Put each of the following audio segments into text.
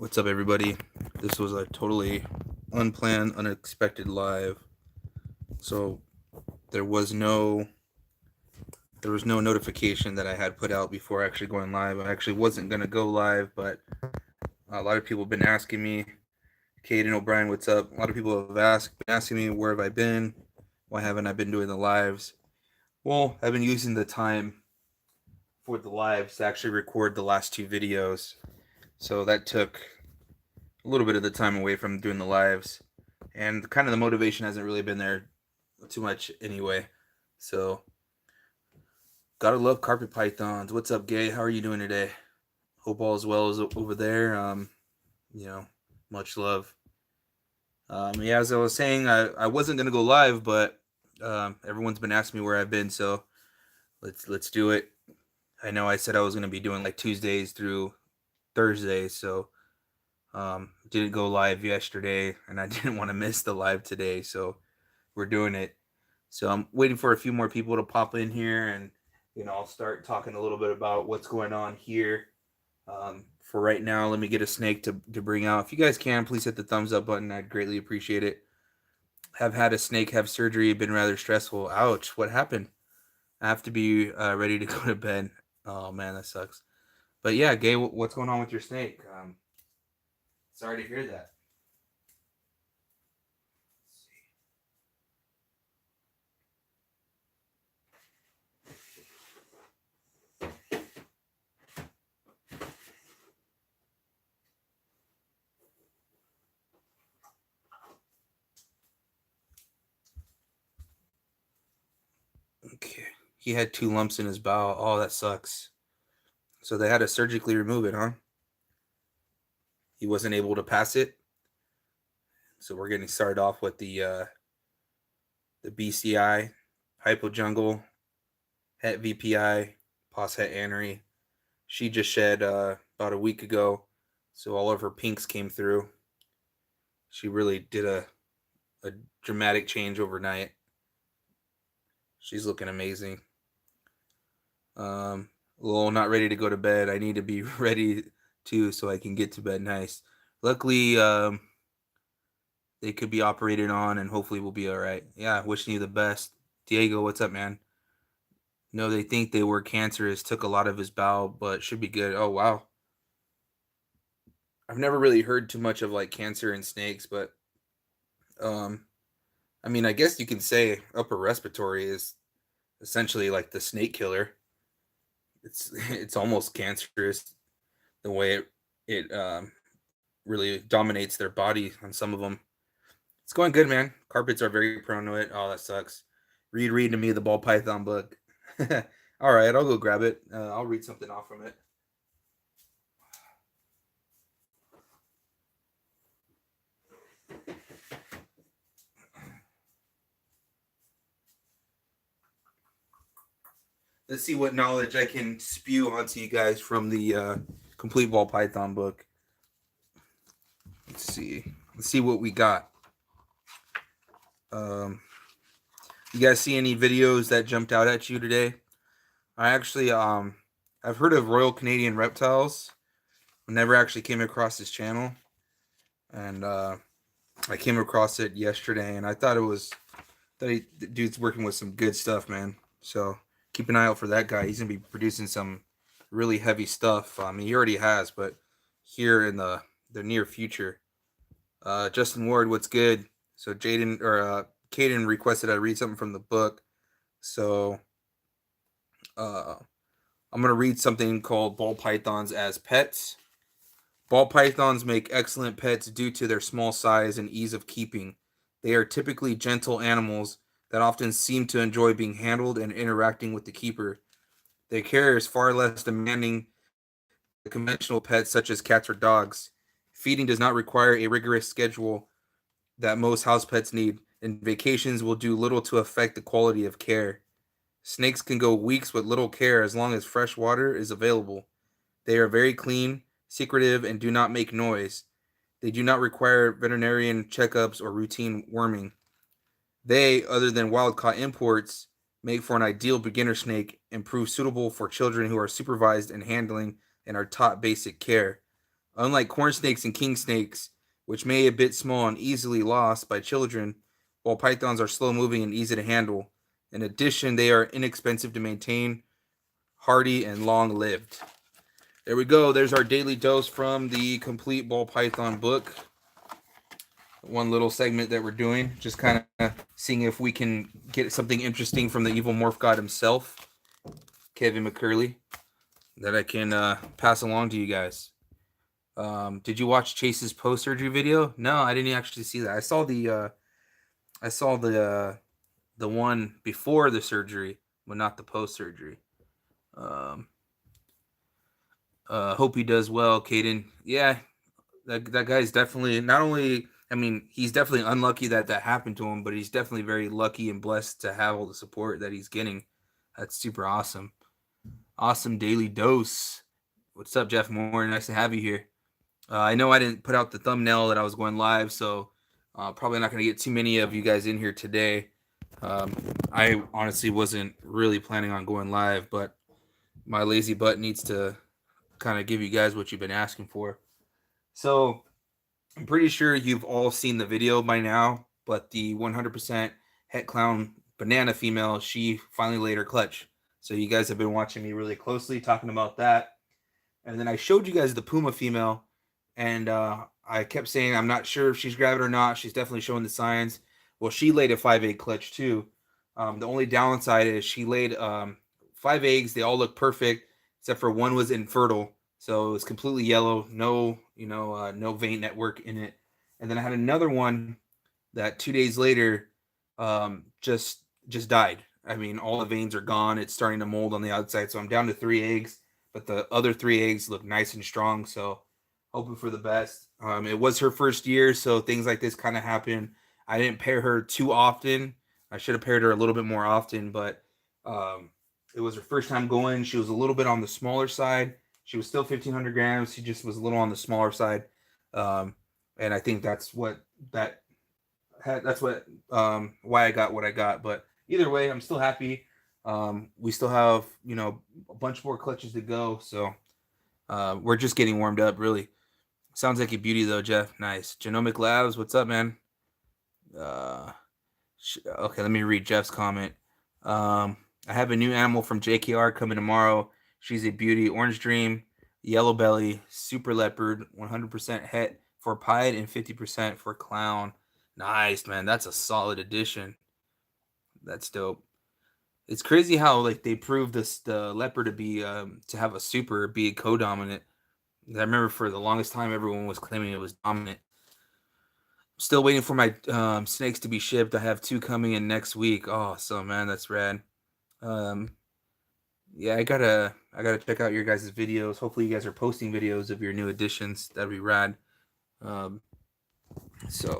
What's up, everybody? This was a totally unplanned, unexpected live. So there was no notification that I had put out before actually going live. I actually wasn't gonna go live, but a lot of people have been asking me, Caden O'Brien, what's up? A lot of people have been asking me where have I been? Why haven't I been doing the lives? Well, I've been using the time for the lives to actually record the last two videos. So that took a little bit of the time away from doing the lives, and kind of the motivation hasn't really been there too much anyway. So gotta love carpet pythons. What's up, Gay? How are you doing today? Hope all is well as over there. You know, much love. Yeah, as I was saying, I wasn't gonna go live, but everyone's been asking me where I've been, so let's do it. I know I said I was gonna be doing like Tuesdays through Thursdays, so didn't go live yesterday, and I didn't want to miss the live today, so we're doing it. So I'm waiting for a few more people to pop in here, and I'll start talking a little bit about what's going on here. For right now, let me get a snake to bring out. If you guys can, please hit the thumbs up button. I'd greatly appreciate it. Have had a snake have surgery. Been rather stressful. Ouch! What happened? I have to be ready to go to bed. Oh man, that sucks. But yeah, Gay, what's going on with your snake? Sorry to hear that. Okay. He had two lumps in his bowel. Oh, that sucks. So they had to surgically remove it, huh? He wasn't able to pass it. So we're getting started off with the BCI, Hypojungle, Het VPI, Pos Het Anery. She just shed about a week ago, so all of her pinks came through. She really did a dramatic change overnight. She's looking amazing. A little not ready to go to bed. I need to be ready too, so I can get to bed nice. Luckily, they could be operated on, and hopefully we'll be all right. Yeah, wishing you the best, Diego. What's up, man? No, they think they were cancerous. Took a lot of his bowel, but should be good. Oh wow, I've never really heard too much of like cancer in snakes, but um, I mean, I guess you can say upper respiratory is essentially like the snake killer. It's almost cancerous the way it really dominates their body on some of them. It's going good, man. Carpets are very prone to it. Oh, that sucks. Read to me the ball python book. All right, I'll go grab it. I'll read something off from it. Let's see what knowledge I can spew onto you guys from the complete ball python book. Let's see. Let's see what we got. Um, you guys see any videos that jumped out at you today? I actually I've heard of Royal Canadian Reptiles. I never actually came across his channel, and I came across it yesterday, and I thought the dude's working with some good stuff, man. So keep an eye out for that guy. He's gonna be producing some really heavy stuff. I mean, he already has, but here in the near future. Justin Ward, what's good? So Caden requested I read something from the book. So uh, I'm gonna read something called Ball Pythons as Pets. Ball pythons make excellent pets due to their small size and ease of keeping. They are typically gentle animals that often seem to enjoy being handled and interacting with the keeper. Their care is far less demanding than conventional pets such as cats or dogs. Feeding does not require a rigorous schedule that most house pets need, and vacations will do little to affect the quality of care. Snakes can go weeks with little care as long as fresh water is available. They are very clean, secretive, and do not make noise. They do not require veterinarian checkups or routine worming. They, other than wild caught imports, make for an ideal beginner snake and prove suitable for children who are supervised in handling and are taught basic care. Unlike corn snakes and king snakes, which may be a bit small and easily lost by children, ball pythons are slow moving and easy to handle. In addition, they are inexpensive to maintain, hardy, and long lived. There we go. There's our daily dose from the complete ball python book. One little segment that we're doing, just kind of seeing if we can get something interesting from the evil morph god himself, Kevin McCurley, that I can pass along to you guys. Did you watch Chase's post surgery video? No, I didn't actually see that. I saw the one before the surgery, but not the post surgery. Hope he does well, Caden. Yeah, that guy's definitely not only. I mean, he's definitely unlucky that that happened to him, but he's definitely very lucky and blessed to have all the support that he's getting. That's super awesome. Awesome daily dose. What's up, Jeff Moore? Nice to have you here. I know I didn't put out the thumbnail that I was going live, so probably not going to get too many of you guys in here today. I honestly wasn't really planning on going live, but my lazy butt needs to kind of give you guys what you've been asking for. So I'm pretty sure you've all seen the video by now, but the 100% Het Clown banana female, she finally laid her clutch. So you guys have been watching me really closely talking about that. And then I showed you guys the Puma female, and I kept saying I'm not sure if she's gravid or not. She's definitely showing the signs. Well, she laid a 5-egg clutch too. The only downside is she laid 5 eggs. They all look perfect, except for one was infertile. So it was completely yellow, no, no vein network in it. And then I had another one that 2 days later just died. I mean, all the veins are gone. It's starting to mold on the outside. So I'm down to 3 eggs, but the other 3 eggs look nice and strong. So hoping for the best. It was her first year, so things like this kind of happen. I didn't pair her too often. I should have paired her a little bit more often, but it was her first time going. She was a little bit on the smaller side. She was still 1,500 grams. She just was a little on the smaller side, and I think that's what why I got what I got. But either way, I'm still happy. We still have a bunch more clutches to go, so we're just getting warmed up. Really, sounds like a beauty though, Jeff. Nice. Genomic Labs, what's up, man? Okay, let me read Jeff's comment. I have a new animal from JKR coming tomorrow. She's a beauty. Orange Dream, Yellow Belly, Super Leopard, 100% het for pied and 50% for clown. Nice, man. That's a solid addition. That's dope. It's crazy how like they proved the leopard to be to have a super, be a co-dominant. I remember for the longest time everyone was claiming it was dominant. Still waiting for my snakes to be shipped. I have 2 coming in next week. Oh, so man, that's rad. Yeah, I gotta check out your guys' videos. Hopefully, you guys are posting videos of your new additions. That'd be rad. So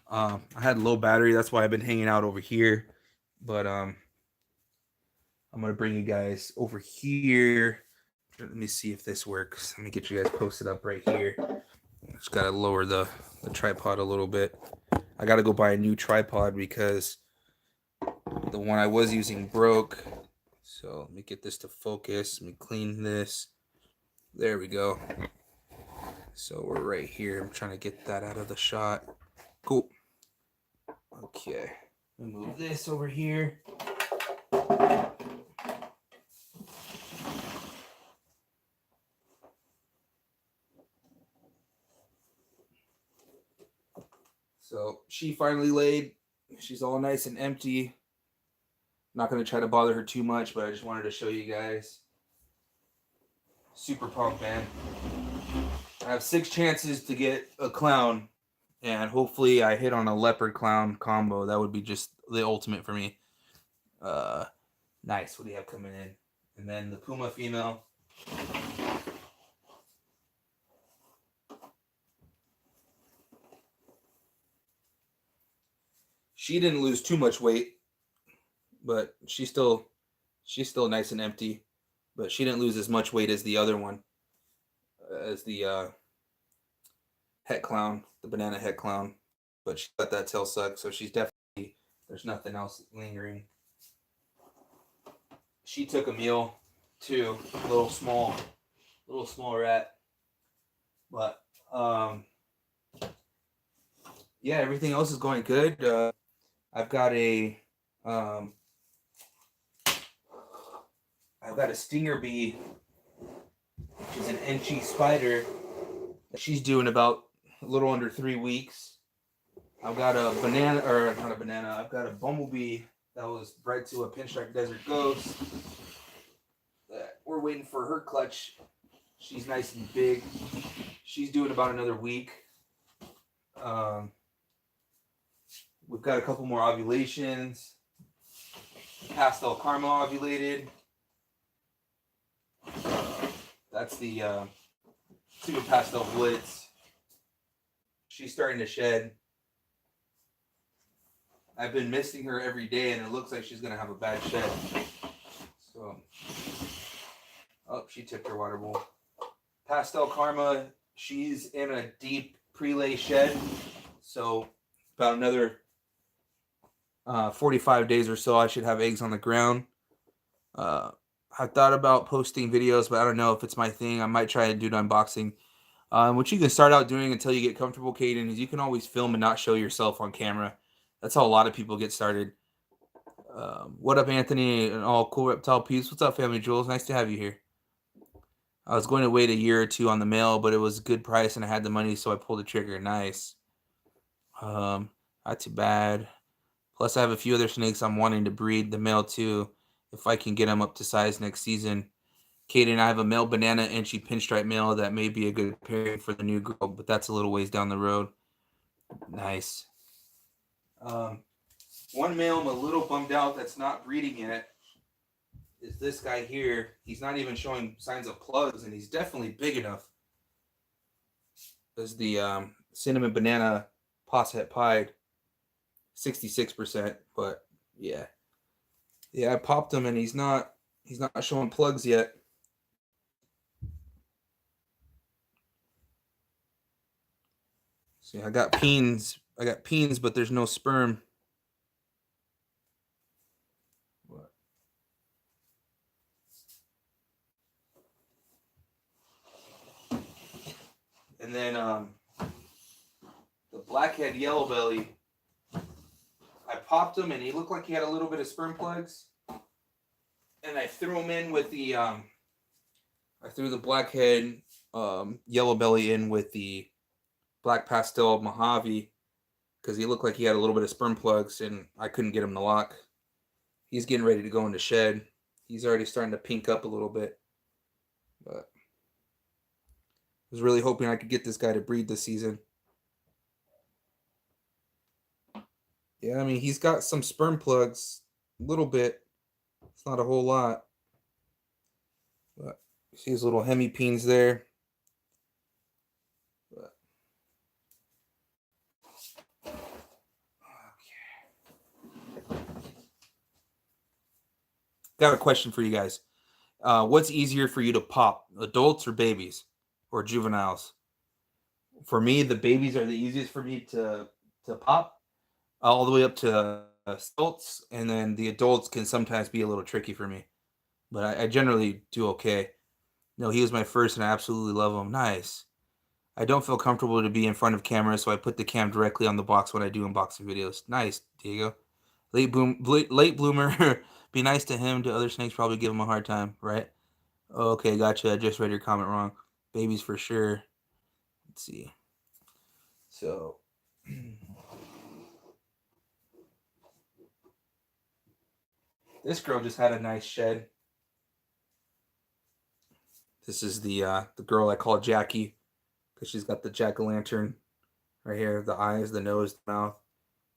I had low battery. That's why I've been hanging out over here. But I'm gonna bring you guys over here. Let me see if this works. Let me get you guys posted up right here. Just gotta lower the tripod a little bit. I gotta go buy a new tripod because the one I was using broke. So let me get this to focus. Let me clean this. There we go. So we're right here. I'm trying to get that out of the shot. Cool. Okay. Let me move this over here. So she finally laid. She's all nice and empty. Not going to try to bother her too much, but I just wanted to show you guys. Super pumped, man. I have 6 chances to get a clown, and hopefully I hit on a leopard clown combo. That would be just the ultimate for me. Nice. What do you have coming in? And then the Puma female. She didn't lose too much weight, but she's still nice and empty. But she didn't lose as much weight as the other one, as the het clown, the banana het clown. But she let that tail suck, so she's definitely, there's nothing else lingering. She took a meal too, little small rat. But yeah, everything else is going good. I've got a um, I've got a stinger bee, which is an Enchi spider. She's doing about a little under 3 weeks. I've got a banana, or not a banana. I've got a bumblebee that was bred to a pinstripe desert ghost. We're waiting for her clutch. She's nice and big. She's doing about another week. Um, we've got a couple more ovulations. Pastel Karma ovulated. That's the Super Pastel Blitz. She's starting to shed. I've been missing her every day, and it looks like she's going to have a bad shed. So, oh, she tipped her water bowl. Pastel Karma, she's in a deep prelay shed. So, about another 45 days or so, I should have eggs on the ground. I thought about posting videos, but I don't know if it's my thing. I might try to do an unboxing. What you can start out doing until you get comfortable, Caden, is you can always film and not show yourself on camera. That's how a lot of people get started. What up, Anthony and all cool reptile peeps? What's up, family Jules? Nice to have you here. I was going to wait a year or two on the mail, but it was a good price and I had the money, so I pulled the trigger. Nice. Not too bad. Plus, I have a few other snakes I'm wanting to breed the male too, if I can get them up to size next season. Katie and I have a male banana Enchi pinstripe male that may be a good pairing for the new girl, but that's a little ways down the road. Nice. One male I'm a little bummed out that's not breeding yet is this guy here. He's not even showing signs of plugs, and he's definitely big enough. There's the cinnamon banana posset pied, 66%, but yeah. Yeah, I popped him and he's not showing plugs yet. See, I got peens, but there's no sperm. What? And then the blackhead yellow belly, I popped him and he looked like he had a little bit of sperm plugs. And I threw him in with the I threw the blackhead yellow belly in with the black pastel Mojave because he looked like he had a little bit of sperm plugs and I couldn't get him to lock. He's getting ready to go into shed. He's already starting to pink up a little bit. But I was really hoping I could get this guy to breed this season. Yeah, I mean, he's got some sperm plugs, a little bit. It's not a whole lot. But you see his little hemipenes there. But, okay. Got a question for you guys. What's easier for you to pop, adults or babies or juveniles? For me, the babies are the easiest for me to pop, all the way up to adults, and then the adults can sometimes be a little tricky for me. But I generally do okay. No, he was my first, and I absolutely love him. Nice. I don't feel comfortable to be in front of camera, so I put the cam directly on the box when I do unboxing videos. Nice, Diego. Late bloomer. Be nice to him. To other snakes, probably give him a hard time, right? Okay, gotcha. I just read your comment wrong. Babies for sure. Let's see. So, this girl just had a nice shed. This is the girl I call Jackie because she's got the jack-o'-lantern right here, the eyes, the nose, the mouth.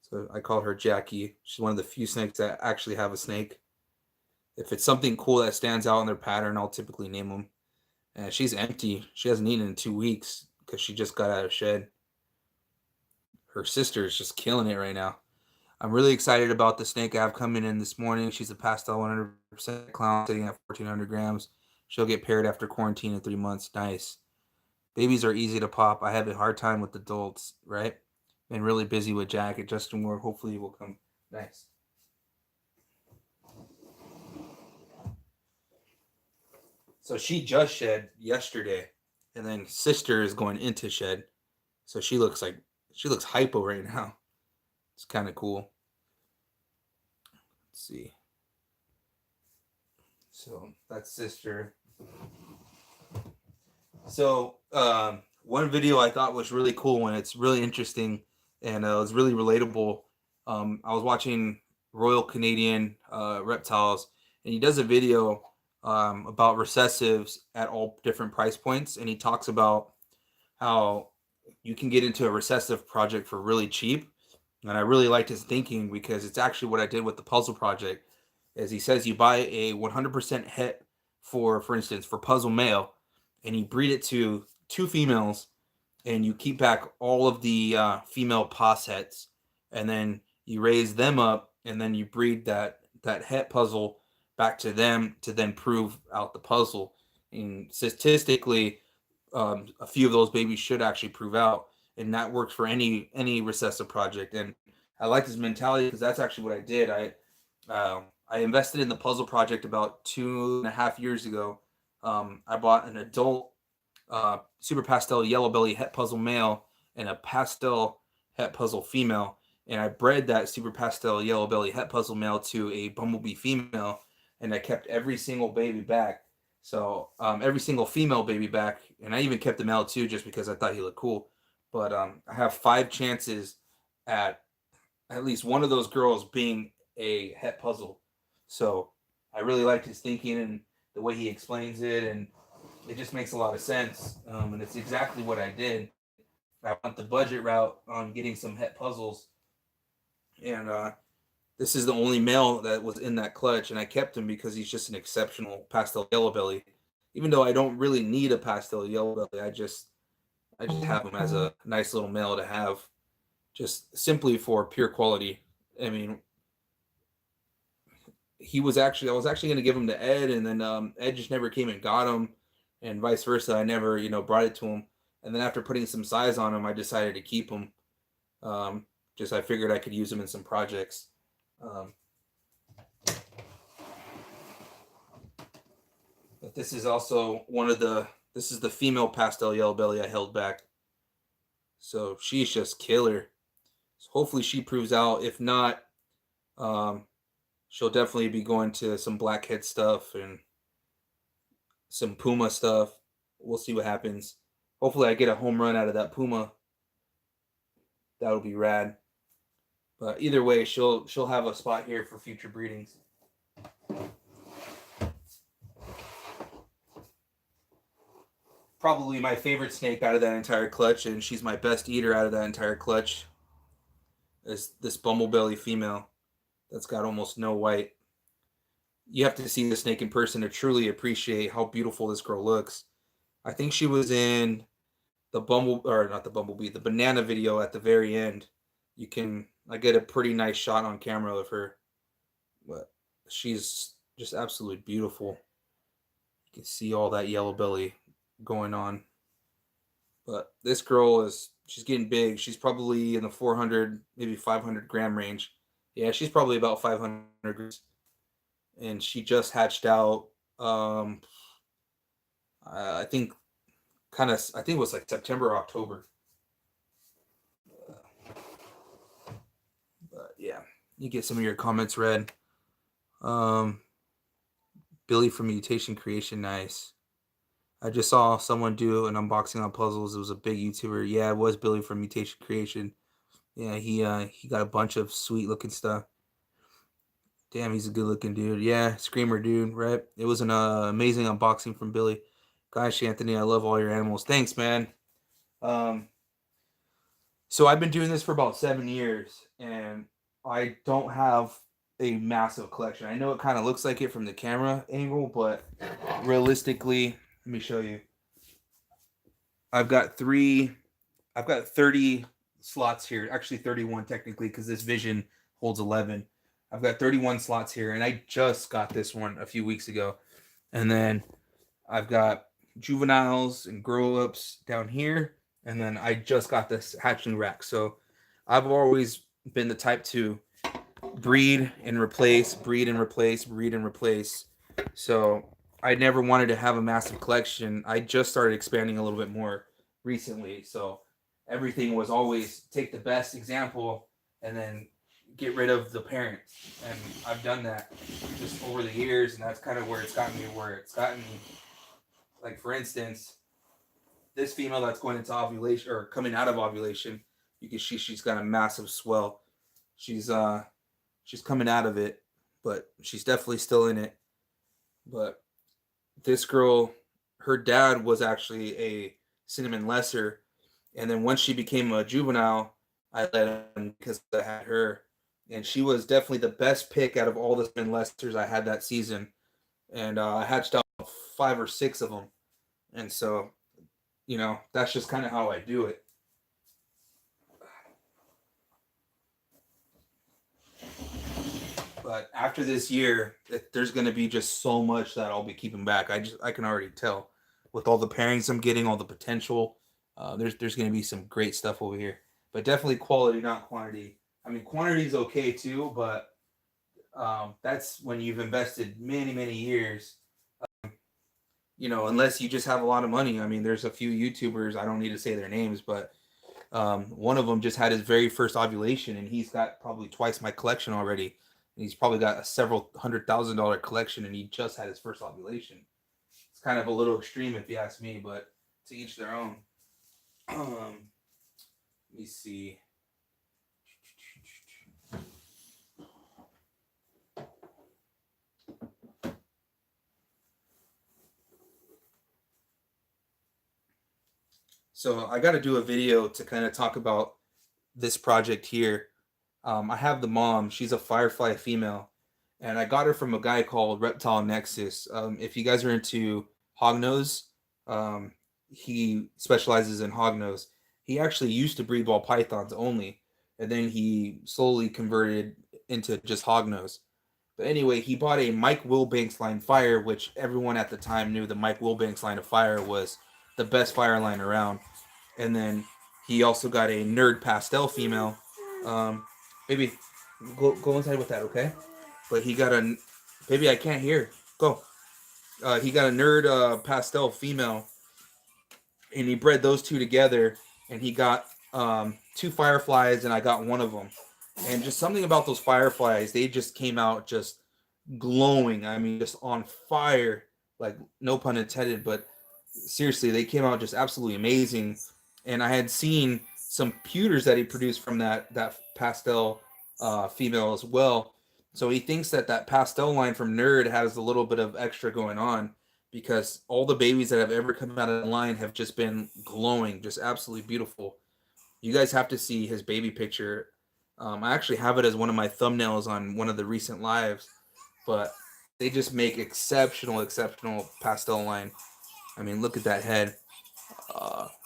So I call her Jackie. She's one of the few snakes that actually have a snake. If it's something cool that stands out in their pattern, I'll typically name them. And she's empty. She hasn't eaten in 2 weeks because she just got out of shed. Her sister is just killing it right now. I'm really excited about the snake I have coming in this morning. She's a pastel 100% clown sitting at 1,400 grams. She'll get paired after quarantine in 3 months. Nice. Babies are easy to pop. I have a hard time with adults, right? Been really busy with Jack at Justin Ward. Hopefully he will come. Nice. So she just shed yesterday. and then sister is going into shed. So she looks hypo right now. It's kind of cool. Let's see. So that's sister. So one video I thought was really cool and it's really interesting and it was really relatable. I was watching Royal Canadian Reptiles, and he does a video about recessives at all different price points, and he talks about how you can get into a recessive project for really cheap. And I really liked his thinking because it's actually what I did with the puzzle project. As he says, you buy a 100% het for instance, for puzzle male, and you breed it to two females, and you keep back all of the female pos hets, and then you raise them up, and then you breed that het puzzle back to them to then prove out the puzzle. And statistically, a few of those babies should actually prove out, and that works for any recessive project. And I like this mentality because that's actually what I did. I invested in the puzzle project about 2.5 years ago. I bought an adult super pastel yellow belly het puzzle male and a pastel het puzzle female, and I bred that super pastel yellow belly het puzzle male to a bumblebee female, and I kept every single baby back. So every single female baby back, and I even kept the male too, just because I thought he looked cool. But I have 5 chances at least one of those girls being a het puzzle. So I really liked his thinking and the way he explains it, and it just makes a lot of sense. And it's exactly what I did. I went the budget route on getting some het puzzles, and this is the only male that was in that clutch, and I kept him because he's just an exceptional pastel yellow belly. Even though I don't really need a pastel yellow belly, I just have him as a nice little male to have, just simply for pure quality. I mean, I was actually going to give him to Ed, and then Ed just never came and got him, and vice versa. I never brought it to him, and then after putting some size on him, I decided to keep him. Just I figured I could use him in some projects. Um, but this is also this is the female pastel yellow belly I held back. So she's just killer. So hopefully she proves out. If not, um, she'll definitely be going to some blackhead stuff and some puma stuff. We'll see what happens. Hopefully I get a home run out of that puma. That would be rad. But either way, she'll have a spot here for future breedings. Probably my favorite snake out of that entire clutch, and she's my best eater out of that entire clutch, is this bumblebelly female that's got almost no white. You have to see the snake in person to truly appreciate how beautiful this girl looks. I think she was in the or not the bumblebee, the banana video at the very end. I get a pretty nice shot on camera of her, but she's just absolutely beautiful. You can see all that yellow belly going on. But this girl she's getting big. She's probably in the 400, maybe 500 gram range. Yeah, she's probably about 500 grams. And she just hatched out. I think it was like September or October. But yeah, you get some of your comments read. Billy from Mutation Creation, nice. I just saw someone do an unboxing on puzzles. It was a big YouTuber. Yeah, it was Billy from Mutation Creation. Yeah, he got a bunch of sweet looking stuff. Damn, he's a good looking dude. Yeah, screamer dude, right? It was an amazing unboxing from Billy. Gosh, Anthony, I love all your animals. Thanks, man. So I've been doing this for about 7 years, and I don't have a massive collection. I know it kind of looks like it from the camera angle, but realistically, let me show you. I've got 30 slots here. Actually 31 technically, because this Vision holds 11. I've got 31 slots here, and I just got this one a few weeks ago. And then I've got juveniles and grow-ups down here, and then I just got this hatchling rack. So I've always been the type to breed and replace, breed and replace, breed and replace. So I never wanted to have a massive collection. I just started expanding a little bit more recently, so everything was always take the best example and then get rid of the parents. And I've done that just over the years, and that's kind of where it's gotten me. Where it's gotten me, like for instance, this female that's going into ovulation or coming out of ovulation, you can see she's got a massive swell. She's she's coming out of it, but she's definitely still in it. But this girl, her dad was actually a cinnamon lesser, and then once she became a juvenile, I let him because I had her, and she was definitely the best pick out of all the cinnamon lessers I had that season, and I hatched out 5 or 6 of them, and so that's just kind of how I do it. But after this year, there's going to be just so much that I'll be keeping back. I can already tell with all the pairings I'm getting, all the potential. There's going to be some great stuff over here, but definitely quality, not quantity. I mean, quantity is okay too, but that's when you've invested many years. Unless you just have a lot of money. I mean, there's a few YouTubers. I don't need to say their names, but one of them just had his very first ovulation, and he's got probably twice my collection already. He's probably got a several $100,000 collection, and he just had his first ovulation. It's kind of a little extreme, if you ask me, but to each their own. Let me see. So I got to do a video to kind of talk about this project here. I have the mom. She's a firefly female, and I got her from a guy called Reptile Nexus. If you guys are into hognose, um, he specializes in hognose. He actually used to breed ball pythons only, and then he slowly converted into just hognose. But anyway, he bought a Mike Wilbanks line fire, which everyone at the time knew the Mike Wilbanks line of fire was the best fire line around. And then he also got a nerd pastel female. Um, Baby, go inside with that, okay? But he got a baby. I can't hear. Go. He got a nerd pastel female, and he bred those two together, and he got 2 fireflies, and I got one of them. And just something about those fireflies, they just came out just glowing. I mean, just on fire. Like no pun intended, but seriously, they came out just absolutely amazing. And I had seen some pewters that he produced from that pastel female as well. So he thinks that pastel line from Nerd has a little bit of extra going on because all the babies that have ever come out of the line have just been glowing, just absolutely beautiful. You guys have to see his baby picture. I actually have it as one of my thumbnails on one of the recent lives, but they just make exceptional pastel line. I mean, look at that head.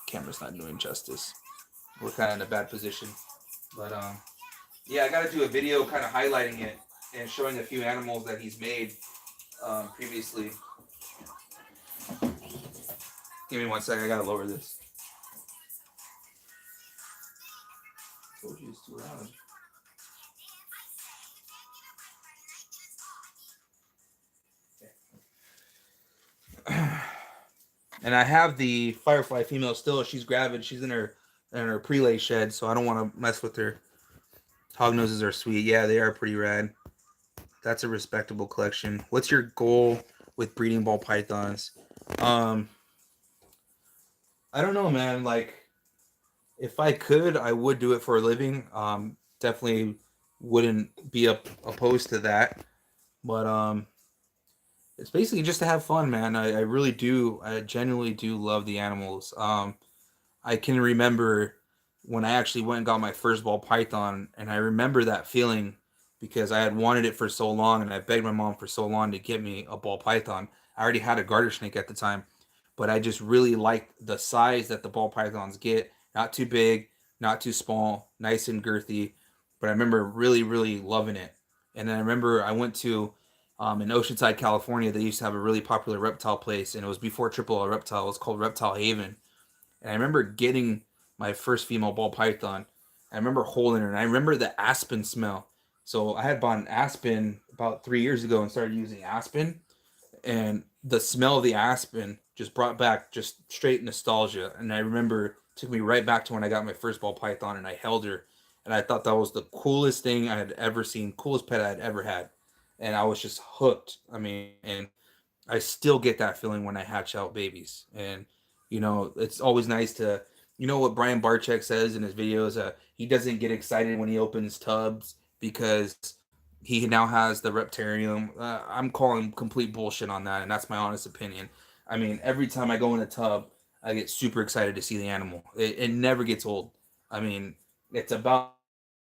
Camera's not doing justice. We're kind of in a bad position, but yeah, I got to do a video kind of highlighting it and showing a few animals that he's made previously. Give me 1 second. I gotta lower this. I told you it's too loud. And I have the firefly female still. She's gravid. She's in her prelay shed, so I don't want to mess with her. Hognoses are sweet. Yeah, they are pretty rad. That's a respectable collection. What's your goal with breeding ball pythons? I don't know, man. Like, if I could, I would do it for a living. Definitely wouldn't be opposed to that. But it's basically just to have fun, man. I really do. I genuinely do love the animals. I can remember when I actually went and got my first ball python, and I remember that feeling because I had wanted it for so long, and I begged my mom for so long to get me a ball python. I already had a garter snake at the time, but I just really liked the size that the ball pythons get. Not too big, not too small, nice and girthy. But I remember really loving it. And then I remember I went to in Oceanside, California. They used to have a really popular reptile place, and it was before Triple L Reptile. It was called Reptile Haven. And I remember getting my first female ball python. I remember holding her, and I remember the aspen smell. So I had bought an aspen about 3 years ago and started using aspen, and the smell of the aspen just brought back just straight nostalgia. And I remember it took me right back to when I got my first ball python and I held her. And I thought that was the coolest thing I had ever seen, coolest pet I had ever had. And I was just hooked. I mean, and I still get that feeling when I hatch out babies. And, it's always nice to, what Brian Barczyk says in his videos, he doesn't get excited when he opens tubs because he now has the reptarium. I'm calling complete bullshit on that, and that's my honest opinion. I mean, every time I go in a tub, I get super excited to see the animal. It never gets old. I mean, it's about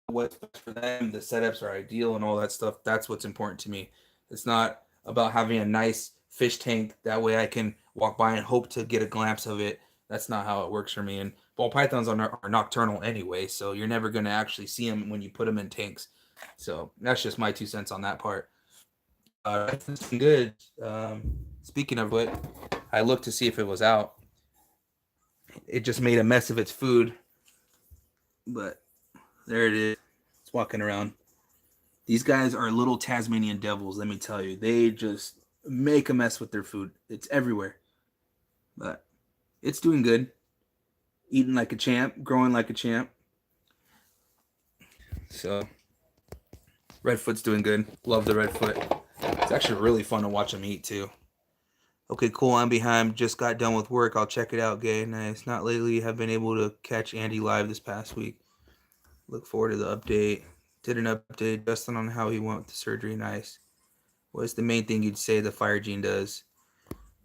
what's best for them. The setups are ideal and all that stuff. That's what's important to me. It's not about having a nice fish tank. That way I can walk by and hope to get a glimpse of it. That's not how it works for me. And ball pythons are nocturnal anyway, so you're never going to actually see them when you put them in tanks. So that's just my 2 cents on that part. That's good. Speaking of what, I looked to see if it was out. It just made a mess of its food, but there it is. It's walking around. These guys are little Tasmanian devils, let me tell you. They just make a mess with their food. It's everywhere. But it's doing good. Eating like a champ, growing like a champ. So, Redfoot's doing good. Love the Redfoot. It's actually really fun to watch them eat, too. Okay, cool. I'm behind. Just got done with work. I'll check it out, Gay. Nice. Not lately. Have been able to catch Andy live this past week. Look forward to the update. Did an update, Justin, on how he went with the surgery. Nice. What's the main thing you'd say the fire gene does?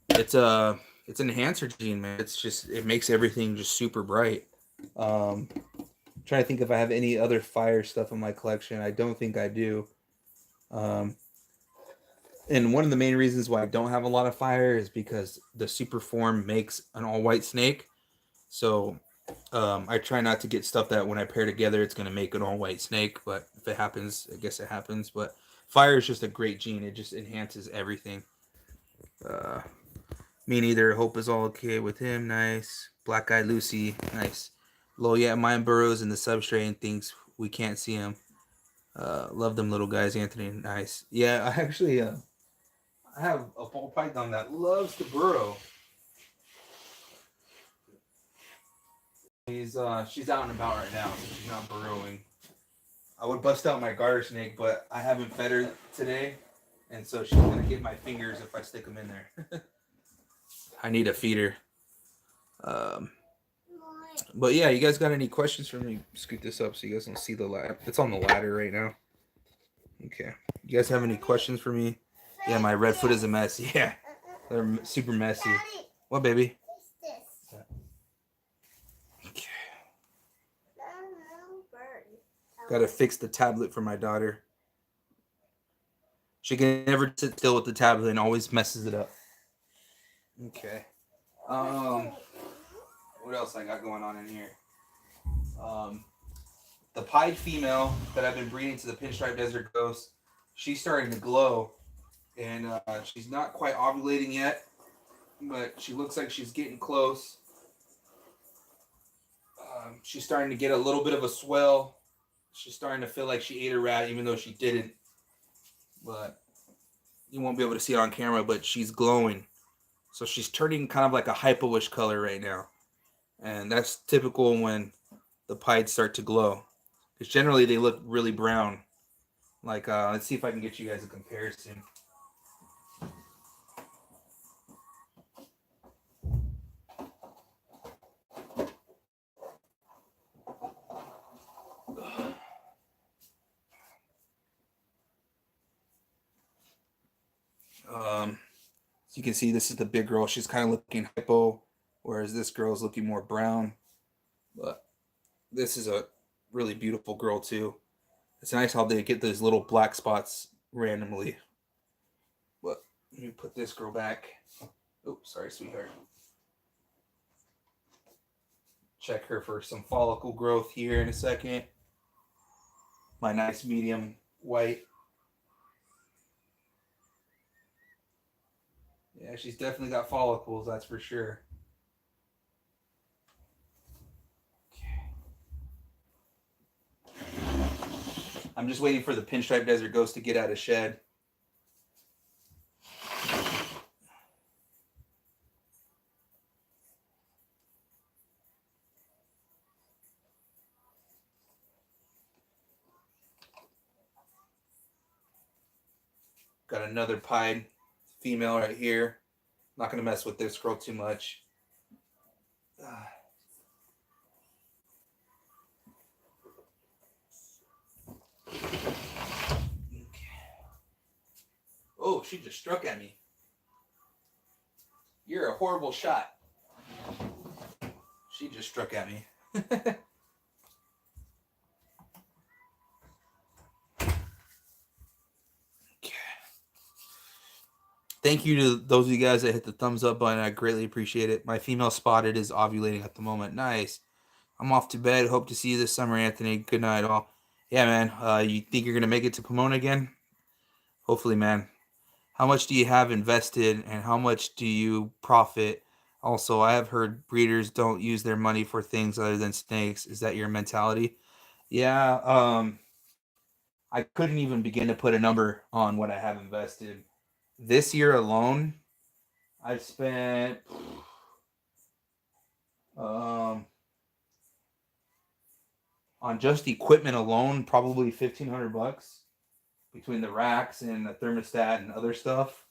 It's an enhancer gene, man. It makes everything just super bright. I'm trying to think if I have any other fire stuff in my collection. I don't think I do. And one of the main reasons why I don't have a lot of fire is because the super form makes an all white snake. So I try not to get stuff that when I pair together, it's going to make an all white snake. But if it happens, I guess it happens. But fire is just a great gene. It just enhances everything. Me neither. Hope is all okay with him. Nice. Black Eyed Lucy. Nice. Low, yeah, mine burrows in the substrate and thinks we can't see him. Love them little guys, Anthony. Nice. Yeah, I actually I have a ball python that loves to burrow. She's out and about right now, so she's not burrowing. I would bust out my garter snake, but I haven't fed her today, and so she's gonna get my fingers if I stick them in there. I need a feeder. But yeah, you guys got any questions for me? Scoot this up so you guys don't see the ladder. It's on the ladder right now. Okay. You guys have any questions for me? Yeah, my Redfoot is a mess. Yeah, they're super messy. What, baby? Okay. Gotta fix the tablet for my daughter. She can never sit still with the tablet and always messes it up. Okay. What else I got going on in here? The pied female that I've been breeding to the pinstripe desert ghost, she's starting to glow, and she's not quite ovulating yet, but she looks like she's getting close. She's starting to get a little bit of a swell. She's starting to feel like she ate a rat, even though she didn't. But you won't be able to see it on camera, but she's glowing. So she's turning kind of like a hypo-ish color right now. And that's typical when the pieds start to glow. Because generally they look really brown. Like, let's see if I can get you guys a comparison. So you can see this is the big girl. She's kind of looking hypo, whereas this girl is looking more brown. But this is a really beautiful girl too. It's nice how they get those little black spots randomly. But let me put this girl back. Oh, sorry, sweetheart. Check her for some follicle growth here in a second. My nice medium white. Yeah, she's definitely got follicles, that's for sure. Okay. I'm just waiting for the pinstripe desert ghost to get out of shed. Got another pied female right here. Not gonna mess with this girl too much. Oh, she just struck at me. You're a horrible shot. She just struck at me. Okay. Thank you to those of you guys that hit the thumbs up button. I greatly appreciate it. My female spotted is ovulating at the moment. Nice. I'm off to bed. Hope to see you this summer, Anthony. Good night, all. Yeah, man. You think you're gonna make it to Pomona again? Hopefully, man. How much do you have invested, and how much do you profit? Also, I have heard breeders don't use their money for things other than snakes. Is that your mentality? Yeah. I couldn't even begin to put a number on what I have invested. This year alone, I've spent um, on just equipment alone probably $1,500 between the racks and the thermostat and other stuff.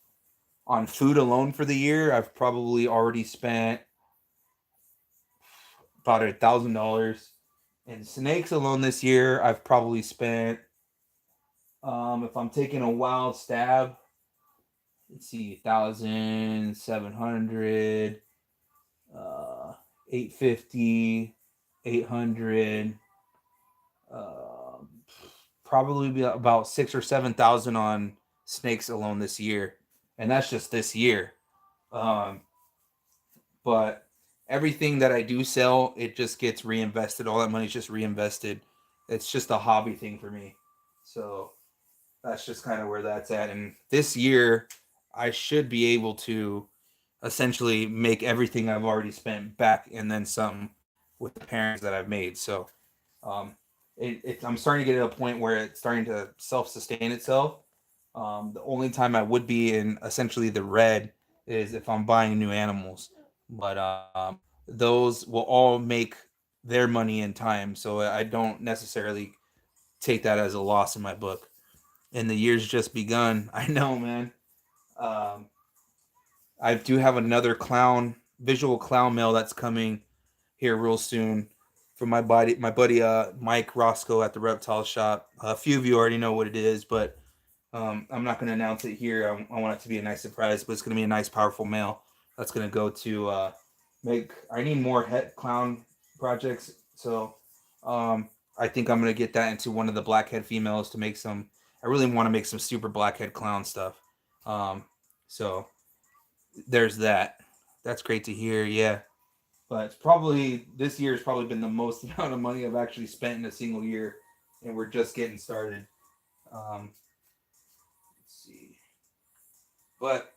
On food alone for the year, I've probably already spent about $1,000. In snakes alone this year, I've probably spent, if I'm taking a wild stab, let's see, 1,700, 850, 800, probably be about 6 or 7 thousand on snakes alone this year, and that's just this year. Um, but everything that I do sell, it just gets reinvested. All that money's just reinvested. It's just a hobby thing for me. So that's just kind of where that's at. And this year, I should be able to essentially make everything I've already spent back and then some with the parents that I've made. So um, I'm starting to get to a point where it's starting to self-sustain itself. The only time I would be in essentially the red is if I'm buying new animals, but those will all make their money in time, so I don't necessarily take that as a loss in my book. And the year's just begun. I know, man. Um, I do have another visual clown mail that's coming here real soon from my buddy Mike Roscoe at the Reptile Shop. A few of you already know what it is, but I'm not going to announce it here. I want it to be a nice surprise, but it's going to be a nice, powerful mail that's going to go to make. I need more head clown projects, so I think I'm going to get that into one of the blackhead females to make some. I really want to make some super blackhead clown stuff. So there's that. That's great to hear. Yeah, but it's probably this year has probably been the most amount of money I've actually spent in a single year, and we're just getting started. Let's see, but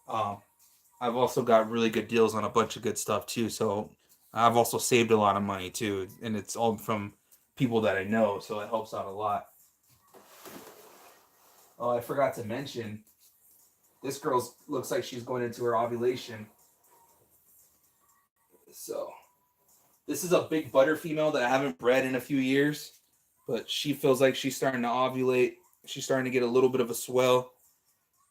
um, I've also got really good deals on a bunch of good stuff too. So I've also saved a lot of money too, and it's all from people that I know, so it helps out a lot. Oh, I forgot to mention, this girl looks like she's going into her ovulation. So this is a big butter female that I haven't bred in a few years, but she feels like she's starting to ovulate. She's starting to get a little bit of a swell.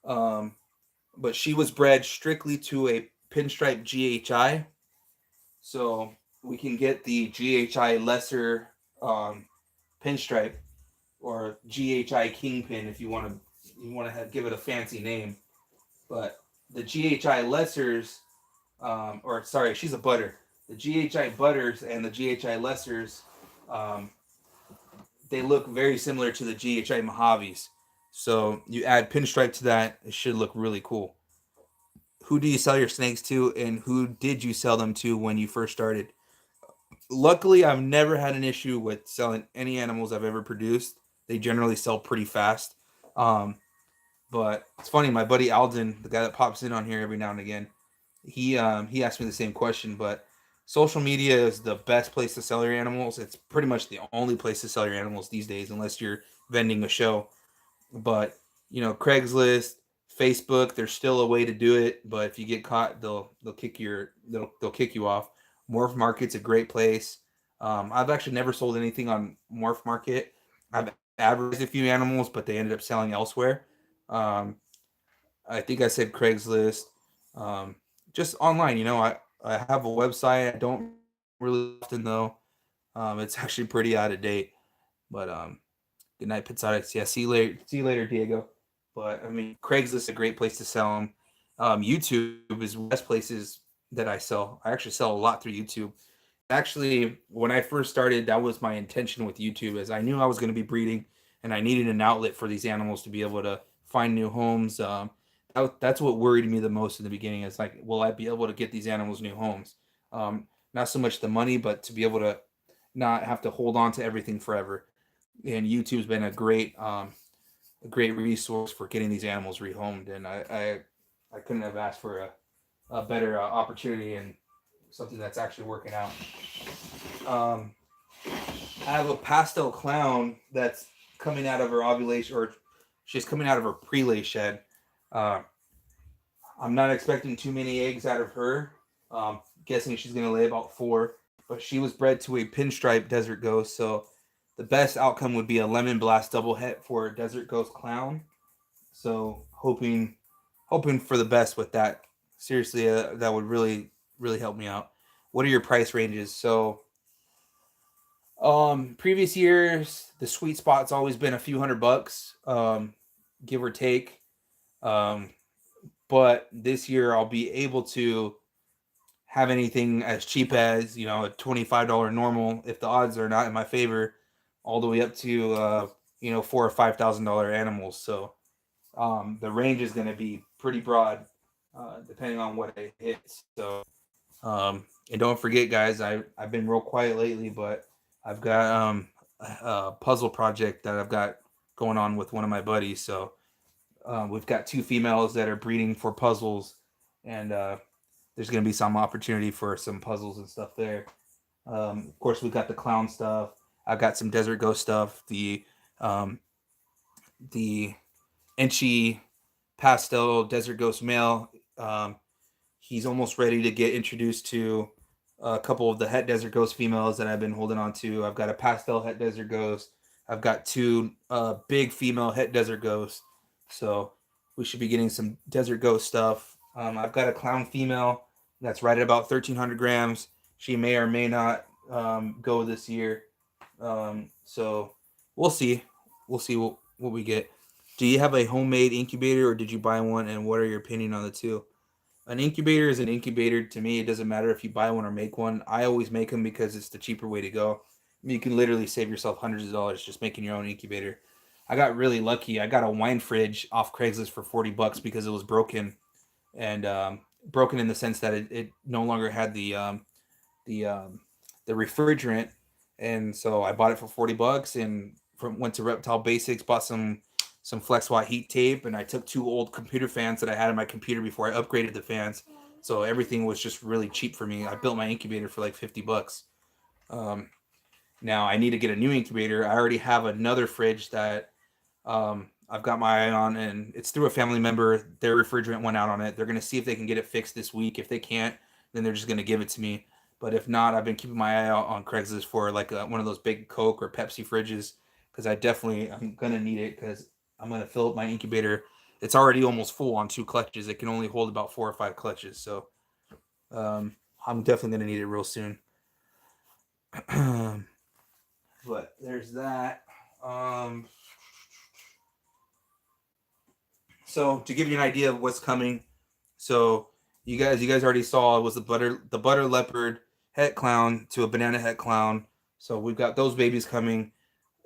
But she was bred strictly to a pinstripe GHI. So we can get the GHI lesser pinstripe or GHI kingpin if you want to give it a fancy name. But the GHI lessers, or sorry, she's a butter. The GHI butters and the GHI lessers, they look very similar to the GHI Mojaves. So you add pinstripe to that, it should look really cool. Who do you sell your snakes to, and who did you sell them to when you first started? Luckily, I've never had an issue with selling any animals I've ever produced. They generally sell pretty fast. Um, but it's funny, my buddy Alden, the guy that pops in on here every now and again, he asked me the same question. But social media is the best place to sell your animals. It's pretty much the only place to sell your animals these days, unless you're vending a show. But Craigslist, Facebook, there's still a way to do it. But if you get caught, they'll kick you off. Morph Market's a great place. I've actually never sold anything on Morph Market. I've advertised a few animals, but they ended up selling elsewhere. Um, I think I said Craigslist. Um, just online, I have a website. I don't really often though. It's actually pretty out of date. But good night, Pizzadex. Yeah, see you later. See you later, Diego. But I mean, Craigslist is a great place to sell them. YouTube is one of the best places that I sell. I actually sell a lot through YouTube. Actually, when I first started, that was my intention with YouTube, as I knew I was going to be breeding, and I needed an outlet for these animals to be able to find new homes. That's what worried me the most in the beginning. Is like, will I be able to get these animals new homes? Not so much the money, but to be able to not have to hold on to everything forever. And YouTube's been a great resource for getting these animals rehomed, and I couldn't have asked for a better opportunity and something that's actually working out. Um, I have a pastel clown that's coming out of her ovulation, or she's coming out of her pre-lay shed. Uh, I'm not expecting too many eggs out of her. Guessing she's going to lay about 4, but she was bred to a pinstripe desert ghost, so the best outcome would be a lemon blast double het for a desert ghost clown. So hoping for the best with that. Seriously, that would really help me out. What are your price ranges? So, previous years, the sweet spot's always been a few $100, give or take. Um, but this year I'll be able to have anything as cheap as a $25 normal if the odds are not in my favor, all the way up to $4,000 or $5,000 animals. So the range is going to be pretty broad, depending on what it hits. So and don't forget, guys, I've been real quiet lately, but I've got a puzzle project that I've got going on with one of my buddies. So we've got 2 females that are breeding for puzzles, and there's going to be some opportunity for some puzzles and stuff there. Of course, we've got the clown stuff. I've got some desert ghost stuff. Um, the Enchi pastel desert ghost male. Um, he's almost ready to get introduced to a couple of the het desert ghost females that I've been holding on to. I've got a pastel het desert ghost. I've got 2 big female het desert ghosts. So we should be getting some desert ghost stuff. I've got a clown female that's right at about 1,300 grams. She may or may not go this year. So we'll see. We'll see what we get. Do you have a homemade incubator, or did you buy one? And what are your opinion on the two? An incubator is an incubator to me. It doesn't matter if you buy one or make one. I always make them because it's the cheaper way to go. I mean, you can literally save yourself hundreds of dollars just making your own incubator. I got really lucky. I got a wine fridge off Craigslist for $40 because it was broken, and broken in the sense that it no longer had the um, the refrigerant, and so I bought it for $40 and went to Reptile Basics, bought some flex watt heat tape, and I took 2 old computer fans that I had in my computer before I upgraded the fans. So everything was just really cheap for me. I built my incubator for like $50. Um, Now I need to get a new incubator. I already have another fridge that I've got my eye on, and it's through a family member. Their refrigerant went out on it. They're gonna see if they can get it fixed this week. If they can't, then they're just gonna give it to me. But if not, I've been keeping my eye out on Craigslist for like one of those big Coke or Pepsi fridges, because I'm gonna need it, because I'm gonna fill up my incubator. It's already almost full on 2 clutches. It can only hold about 4 or 5 clutches, so um, I'm definitely gonna need it real soon. But there's that. Um, so to give you an idea of what's coming, so you guys already saw it was the butter leopard het clown to a banana het clown. So we've got those babies coming.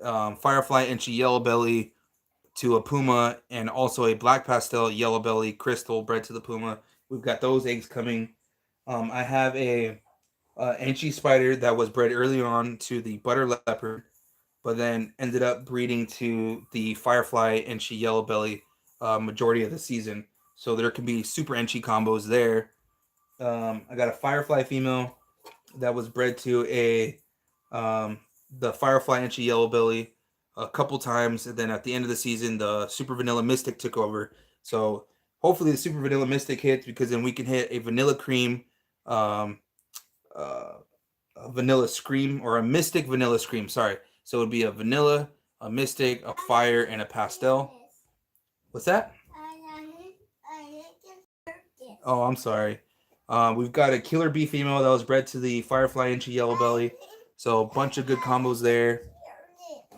Firefly Inchy yellow belly to a puma, and also a black pastel yellow belly crystal bred to the puma. We've got those eggs coming. I have a Enchi spider that was bred early on to the butter leopard, but then ended up breeding to the firefly Enchi yellow belly majority of the season. So there can be super Enchi combos there. I got a firefly female that was bred to um, the firefly Enchi yellow belly a couple times, and then at the end of the season, the super vanilla mystic took over. So hopefully the super vanilla mystic hits, because then we can hit a vanilla cream, um, uh, a vanilla scream, or a mystic vanilla scream. Sorry, so it would be a vanilla, a mystic, a fire, and a pastel. What's that? Oh, I'm sorry. We've got a killer bee female that was bred to the Firefly Inchy Yellow Belly. So a bunch of good combos there.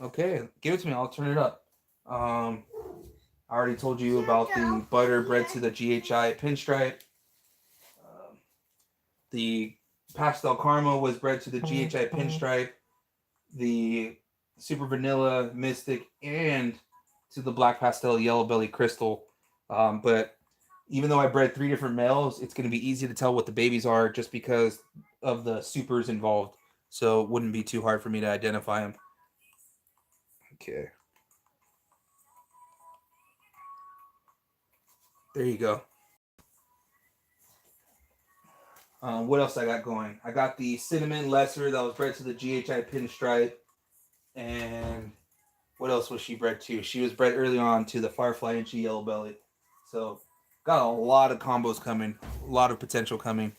Okay, give it to me. I'll turn it up. I already told you about the butter bred to the GHI Pinstripe. The Pastel Caramel was bred to the GHI Pinstripe. The Super Vanilla Mystic and to the Black Pastel Yellow Belly Crystal. But even though I bred 3 different males, it's going to be easy to tell what the babies are just because of the supers involved. So it wouldn't be too hard for me to identify them. Okay. There you go. What else I got going? I got the Cinnamon Lesser that was bred to the GHI Pinstripe. And what else was she bred to? She was bred early on to the Firefly Inchy Yellow Belly. So got a lot of combos coming. A lot of potential coming.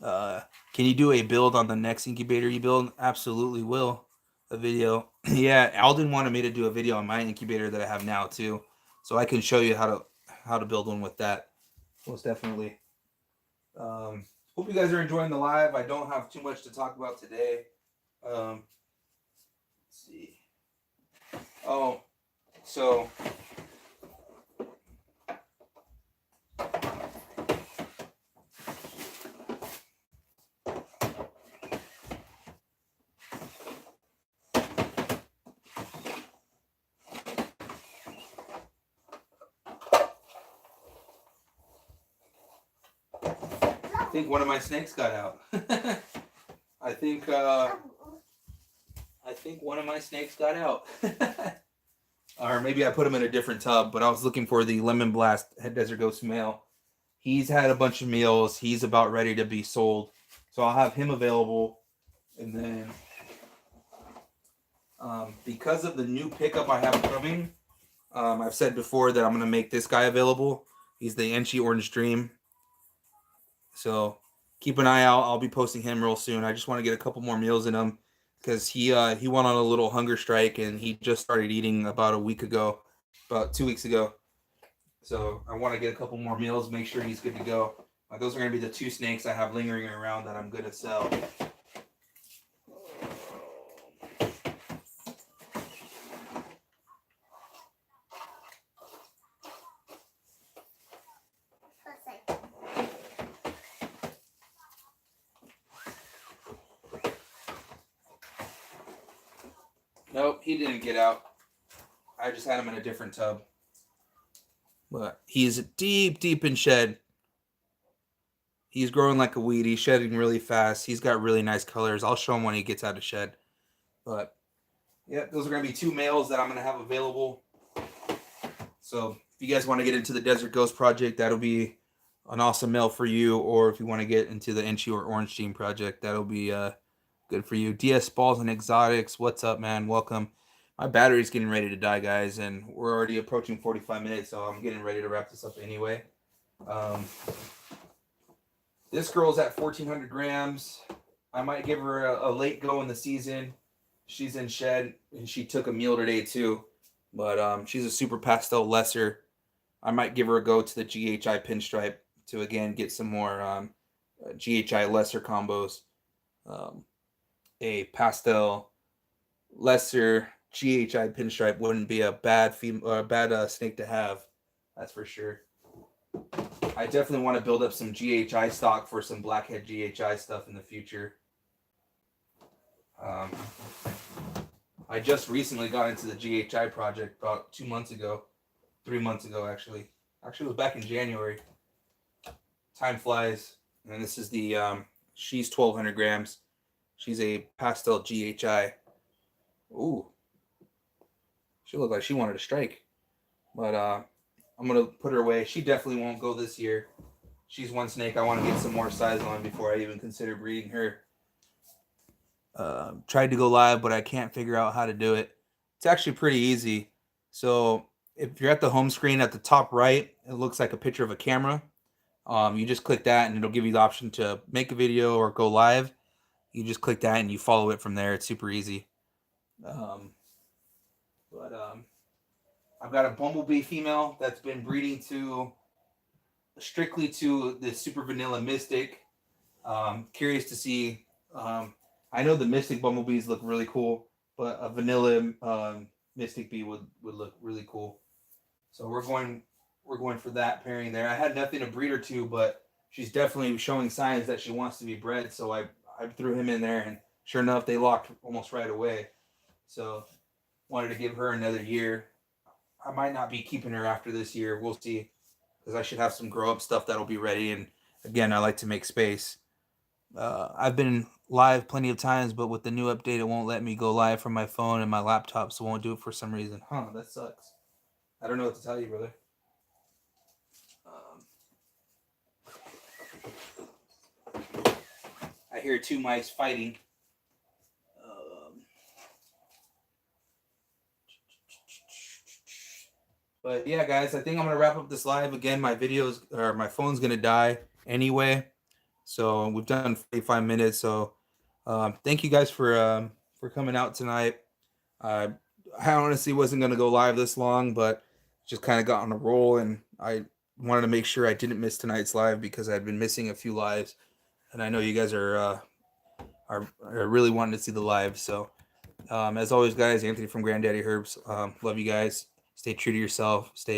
Can you do a build on the next incubator you build? Absolutely will. A video. Yeah, Alden wanted me to do a video on my incubator that I have now too. So I can show you how to build one with that. Most definitely. Hope you guys are enjoying the live. I don't have too much to talk about today. Let's see. Oh, so I think one of my snakes got out. I think one of my snakes got out. Or maybe I put him in a different tub, but I was looking for the Lemon Blast Head Desert Ghost male. He's had a bunch of meals. He's about ready to be sold. So I'll have him available. And then because of the new pickup I have coming, I've said before that I'm going to make this guy available. He's the Enchi Orange Dream. So keep an eye out. I'll be posting him real soon. I just want to get a couple more meals in him because he went on a little hunger strike and he just started eating about 2 weeks ago. So I want to get a couple more meals, make sure he's good to go. Those are going to be the 2 snakes I have lingering around that I'm going to sell. Nope, he didn't get out. I just had him in a different tub. But he's deep in shed. He's growing like a weed. He's shedding really fast. He's got really nice colors. I'll show him when he gets out of shed. But, yeah, those are going to be 2 males that I'm going to have available. So if you guys want to get into the Desert Ghost project, that'll be an awesome male for you. Or if you want to get into the Enchi or Orange Team project, that'll be good for you. DS Balls and Exotics, what's up, man? Welcome. My battery's getting ready to die, guys, and we're already approaching 45 minutes, so I'm getting ready to wrap this up anyway. This girl's at 1,400 grams. I might give her a late go in the season. She's in shed, and she took a meal today, too. But she's a super pastel lesser. I might give her a go to the GHI Pinstripe to, again, get some more GHI lesser combos. A pastel lesser GHI Pinstripe wouldn't be a bad snake to have. That's for sure. I definitely want to build up some GHI stock for some blackhead GHI stuff in the future. I just recently got into the GHI project about 3 months ago, actually. Actually, it was back in January. Time flies. And this is the, she's 1,200 grams. She's a pastel GHI. Ooh. She looked like she wanted to strike. But I'm going to put her away. She definitely won't go this year. She's one snake I want to get some more size on before I even consider breeding her. Tried to go live, but I can't figure out how to do it. It's actually pretty easy. So if you're at the home screen at the top right, it looks like a picture of a camera. You just click that and it'll give you the option to make a video or go live. You just click that and you follow it from there. It's super easy. I've got a bumblebee female that's been breeding to strictly to the super vanilla mystic. Curious to see. I know the mystic bumblebees look really cool, but a vanilla mystic bee would look really cool. So we're going for that pairing there. I had nothing to breed her to, but she's definitely showing signs that she wants to be bred. So I threw him in there, and sure enough, they locked almost right away. So wanted to give her another year. I might not be keeping her after this year. We'll see, because I should have some grow up stuff that'll be ready. And again, I like to make space. I've been live plenty of times, but with the new update, it won't let me go live from my phone and my laptop, so it won't do it for some reason. Huh, that sucks. I don't know what to tell you, brother. I hear two mice fighting. But yeah, guys, I think I'm gonna wrap up this live again. My videos or my phone's gonna die anyway, so we've done 45 minutes. So thank you guys for coming out tonight. I honestly wasn't gonna go live this long, but just kind of got on a roll, and I wanted to make sure I didn't miss tonight's live because I'd been missing a few lives, and I know you guys are really wanting to see the live. So as always, guys, Anthony from Granddaddy Herbs. Love you guys. Stay true to yourself. Stay